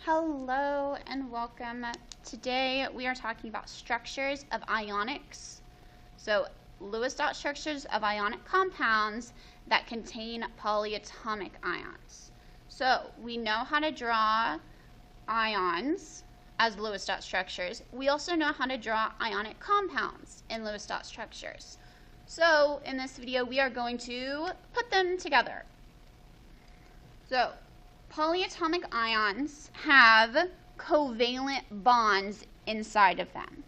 Hello and welcome. Today we are talking about structures of ionics. So Lewis dot structures of ionic compounds that contain polyatomic ions. So we know how to draw ions as Lewis dot structures. We also know how to draw ionic compounds in Lewis dot structures. So in this video we are going to put them together. So polyatomic ions have covalent bonds inside of them,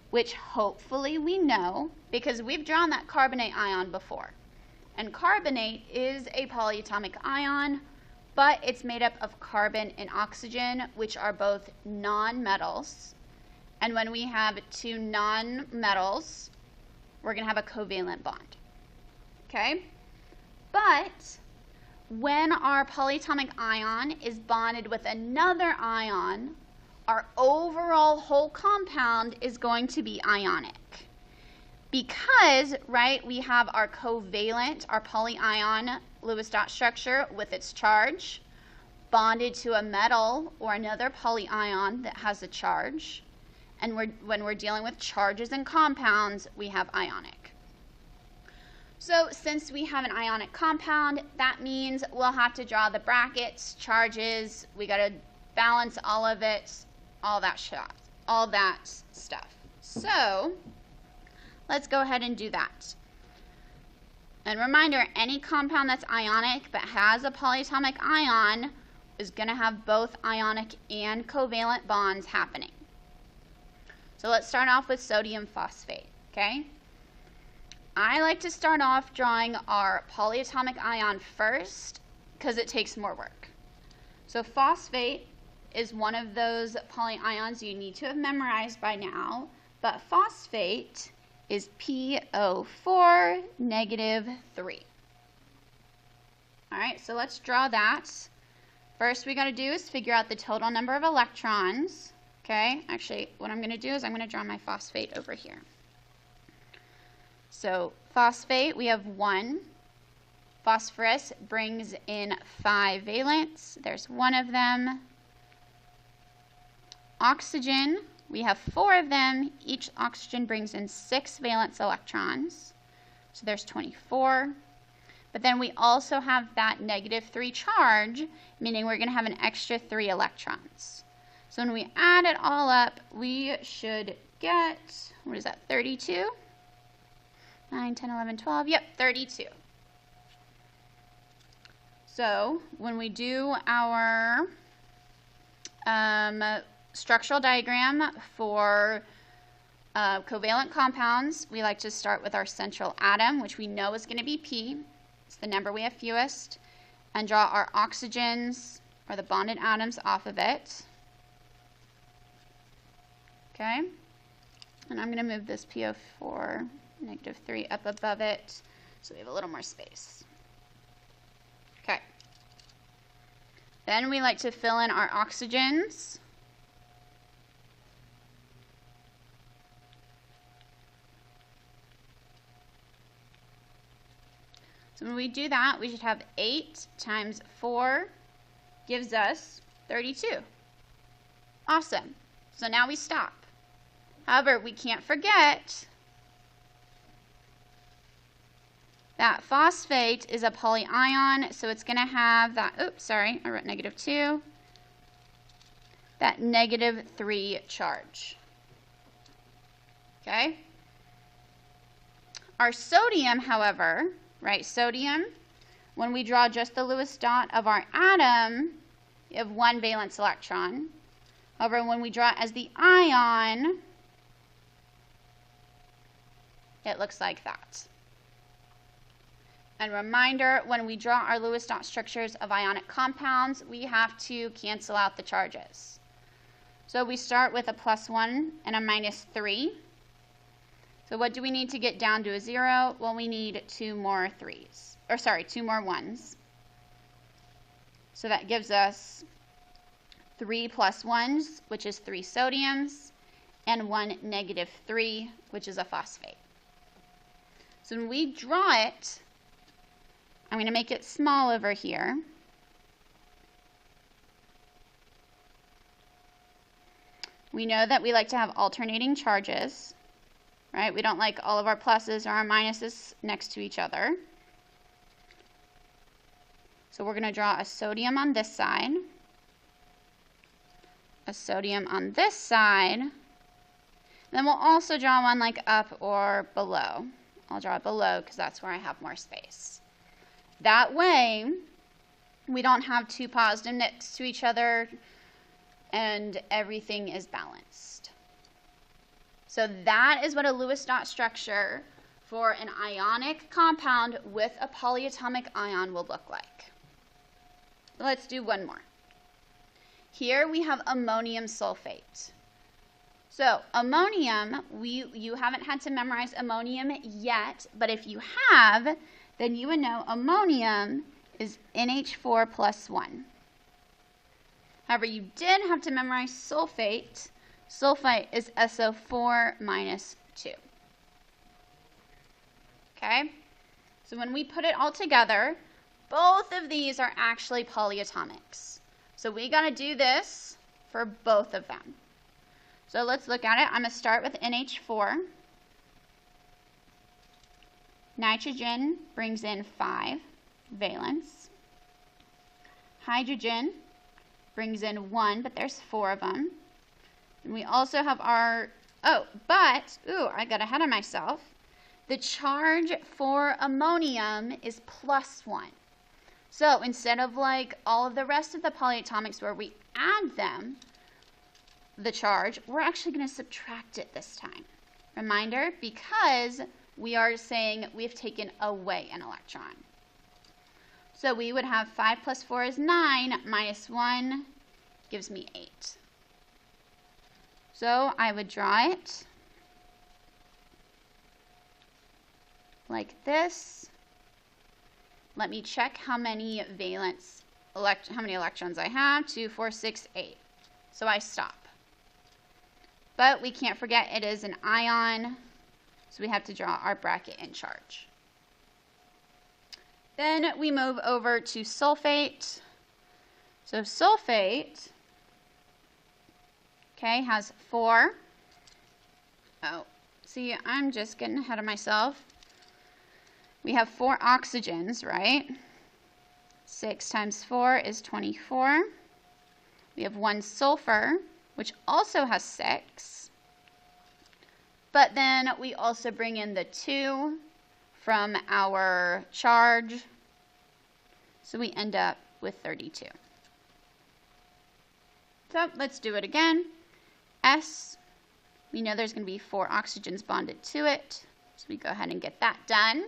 which hopefully we know because we've drawn that carbonate ion before. And carbonate is a polyatomic ion, but it's made up of carbon and oxygen, which are both nonmetals. And when we have two nonmetals, we're going to have a covalent bond. Okay? But when our polyatomic ion is bonded with another ion, our overall whole compound is going to be ionic. Because, right, we have our covalent, our polyion Lewis dot structure with its charge bonded to a metal or another polyion that has a charge. And when we're dealing with charges and compounds, we have ionic. So since we have an ionic compound, that means we'll have to draw the brackets, charges, we got to balance all of it, all that stuff. So let's go ahead and do that. And reminder, any compound that's ionic but has a polyatomic ion is going to have both ionic and covalent bonds happening. So let's start off with sodium phosphate, okay? I like to start off drawing our polyatomic ion first because it takes more work. So phosphate is one of those polyions you need to have memorized by now, but phosphate is PO4 -3. All right, so let's draw that. First we got to do is figure out the total number of electrons. Okay, actually what I'm going to do is I'm going to draw my phosphate over here. So phosphate, we have 1. Phosphorus brings in 5 valence. There's 1 of them. Oxygen, we have 4 of them. Each oxygen brings in 6 valence electrons. So there's 24. But then we also have that -3 charge, meaning we're going to have an extra 3 electrons. So when we add it all up, we should get, what is that, 32? 9, 10, 11, 12, yep, 32. So when we do our structural diagram for covalent compounds, we like to start with our central atom, which we know is going to be P. It's the number we have fewest, and draw our oxygens, or the bonded atoms, off of it. Okay, and I'm going to move this PO4 -3 up above it so we have a little more space. Okay. Then we like to fill in our oxygens. So when we do that, we should have 8 times 4 gives us 32. Awesome. So now we stop. However, we can't forget that phosphate is a polyion, so it's going to have that, oops, sorry, I wrote -2, that -3 charge. Okay? Our sodium, however, right, sodium, when we draw just the Lewis dot of our atom, you have 1 valence electron. However, when we draw it as the ion, it looks like that. And reminder, when we draw our Lewis dot structures of ionic compounds, we have to cancel out the charges. So we start with a +1 and a -3. So what do we need to get down to a 0? Well, we need 2 more 3s, or sorry, 2 more 1s. So that gives us 3 +1s, which is 3 sodiums, and 1 -3, which is a phosphate. So when we draw it, I'm going to make it small over here. We know that we like to have alternating charges, right? We don't like all of our pluses or our minuses next to each other. So we're going to draw a sodium on this side, a sodium on this side, then we'll also draw one like up or below. I'll draw it below because that's where I have more space. That way, we don't have two positives next to each other and everything is balanced. So that is what a Lewis dot structure for an ionic compound with a polyatomic ion will look like. Let's do one more. Here we have ammonium sulfate. So ammonium, you haven't had to memorize ammonium yet, but if you have, then you would know ammonium is NH4 plus 1. However, you did have to memorize sulfate. Sulfite is SO4 minus 2. Okay? So when we put it all together, both of these are actually polyatomics. So we got to do this for both of them. So let's look at it. I'm going to start with NH4. Nitrogen brings in 5 valence. Hydrogen brings in 1, but there's 4 of them. And we also have our, I got ahead of myself. The charge for ammonium is plus 1. So instead of like all of the rest of the polyatomics where we add them, the charge, we're actually going to subtract it this time. Reminder, because we are saying we've taken away an electron. So we would have 5 plus 4 is 9, minus 1 gives me 8. So I would draw it like this. Let me check how many electrons I have. 2, 4, 6, 8. So I stop. But we can't forget it is an ion, so we have to draw our bracket in charge. Then we move over to sulfate. So sulfate, okay, has 4. Oh, see, I'm just getting ahead of myself. We have 4 oxygens, right? 6 times 4 is 24. We have 1 sulfur, which also has 6. But then we also bring in the 2 from our charge. So we end up with 32. So let's do it again. S, we know there's going to be 4 oxygens bonded to it. So we go ahead and get that done.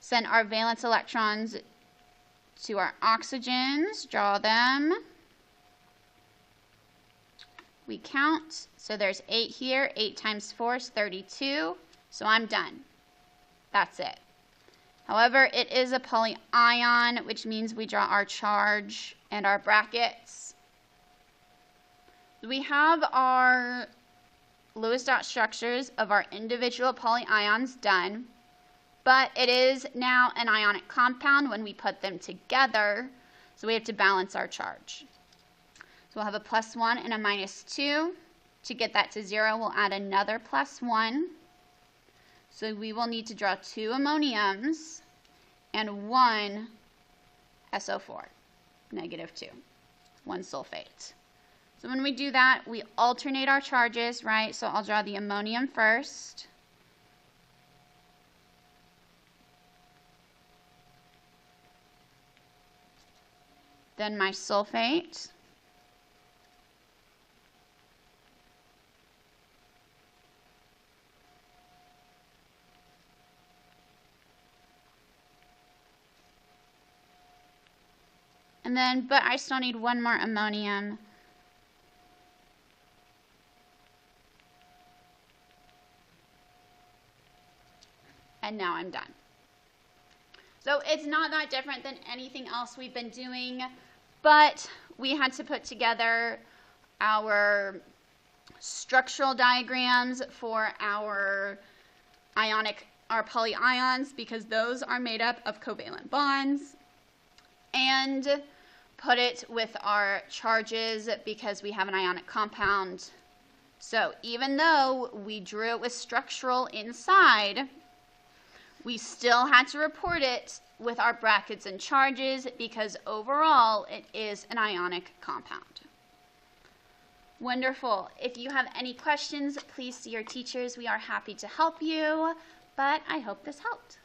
Send our valence electrons to our oxygens, draw them. We count, so there's 8 here. 8 times 4 is 32, so I'm done. That's it. However, it is a polyion, which means we draw our charge and our brackets. We have our Lewis dot structures of our individual polyions done, but it is now an ionic compound when we put them together, so we have to balance our charge. So we'll have a plus 1 and a minus 2. To get that to 0, we'll add another plus 1. So we will need to draw 2 ammoniums and 1 SO4, negative 2, 1 sulfate. So when we do that, we alternate our charges, right? So I'll draw the ammonium first. Then my sulfate. And then, but I still need 1 more ammonium. And now I'm done. So it's not that different than anything else we've been doing, but we had to put together our structural diagrams for our polyions, because those are made up of covalent bonds, and put it with our charges because we have an ionic compound So even though we drew it with structural inside, we still had to report it with our brackets and charges because overall it is an ionic compound. Wonderful. If you have any questions, please see your teachers. We are happy to help you, but I hope this helped.